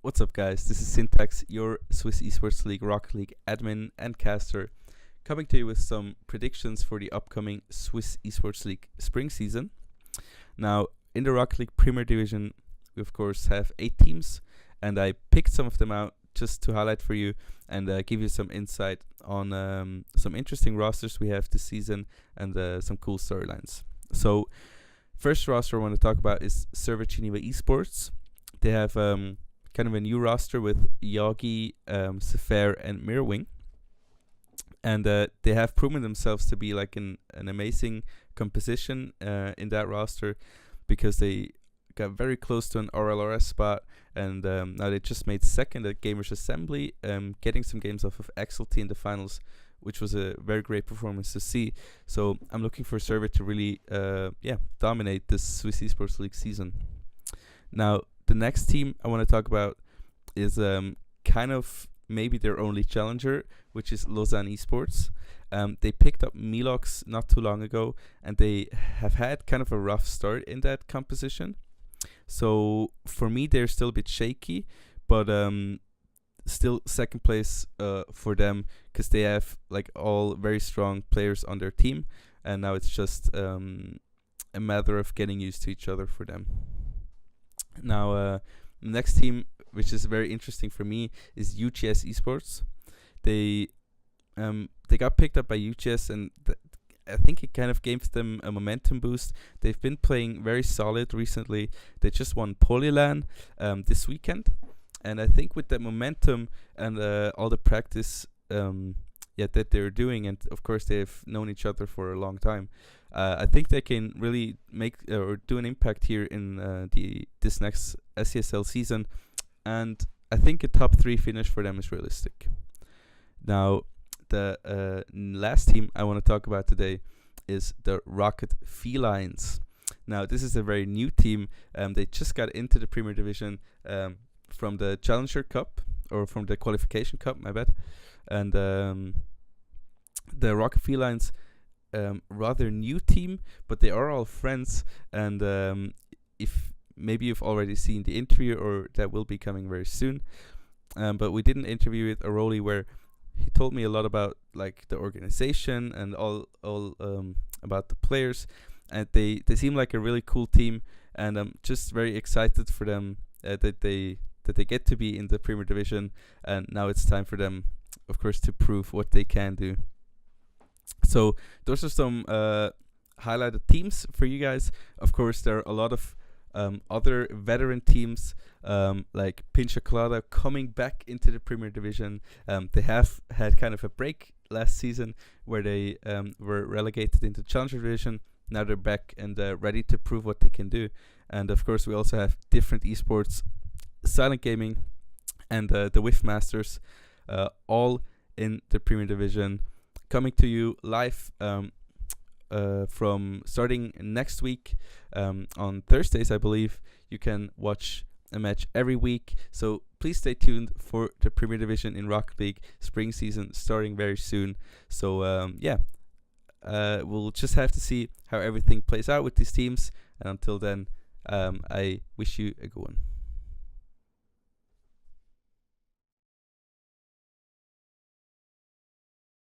What's up, guys? This is Syntax, your Swiss Esports League Rocket League admin and caster, coming to you with some predictions for the upcoming Swiss Esports League spring season. Now, in the Rocket League Premier Division, we of course have 8 teams, and I picked some of them out just to highlight for you and give you some insight on some interesting rosters we have this season and some cool storylines. So, first roster I want to talk about is Server Geneva Esports. They have kind of a new roster with Yagi, Sefer, and Mirrorwing. And they have proven themselves to be like an amazing composition in that roster, because they got very close to an RLRS spot, and now they just made second at Gamers Assembly, getting some games off of XLT in the finals, which was a very great performance to see. So I'm looking for Server to really dominate this Swiss Esports League season. Now, the next team I want to talk about is kind of maybe their only challenger, which is Lausanne Esports. They picked up Milox not too long ago, and they have had kind of a rough start in that composition. So for me, they're still a bit shaky, but still second place for them, because they have like all very strong players on their team, and now it's just a matter of getting used to each other for them. Now, next team, which is very interesting for me, is UGS Esports. They got picked up by UGS, and I think it kind of gave them a momentum boost. They've been playing very solid recently. They just won Polylan this weekend, and I think with that momentum and all the practice that they're doing, and of course they've known each other for a long time, I think they can really make or do an impact here in this next SESL season, and I think a top 3 finish for them is realistic. Now, the last team I want to talk about today is the Rocket Felines. Now, this is a very new team. They just got into the Premier Division from the Challenger Cup, or from the Qualification Cup, my bad. And the Rocket Felines, rather new team, but they are all friends. And if maybe you've already seen the interview, or that will be coming very soon. But we did an interview with Aroli where he told me a lot about like the organization and all about the players, and they seem like a really cool team, and I'm just very excited for them that they get to be in the Premier Division, and now it's time for them, of course, to prove what they can do. So those are some highlighted teams for you guys. Of course, there are a lot of other veteran teams like Pincha Colada coming back into the Premier Division. They have had kind of a break last season where they were relegated into Challenger Division. Now they're back and ready to prove what they can do. And of course, we also have different esports, Silent Gaming, and the WIF Masters, all in the Premier Division, coming to you live from starting next week on Thursdays, I believe. You can watch a match every week, so please stay tuned for the Premier Division in Rocket League spring season starting very soon. So we'll just have to see how everything plays out with these teams, and until then, I wish you a good one.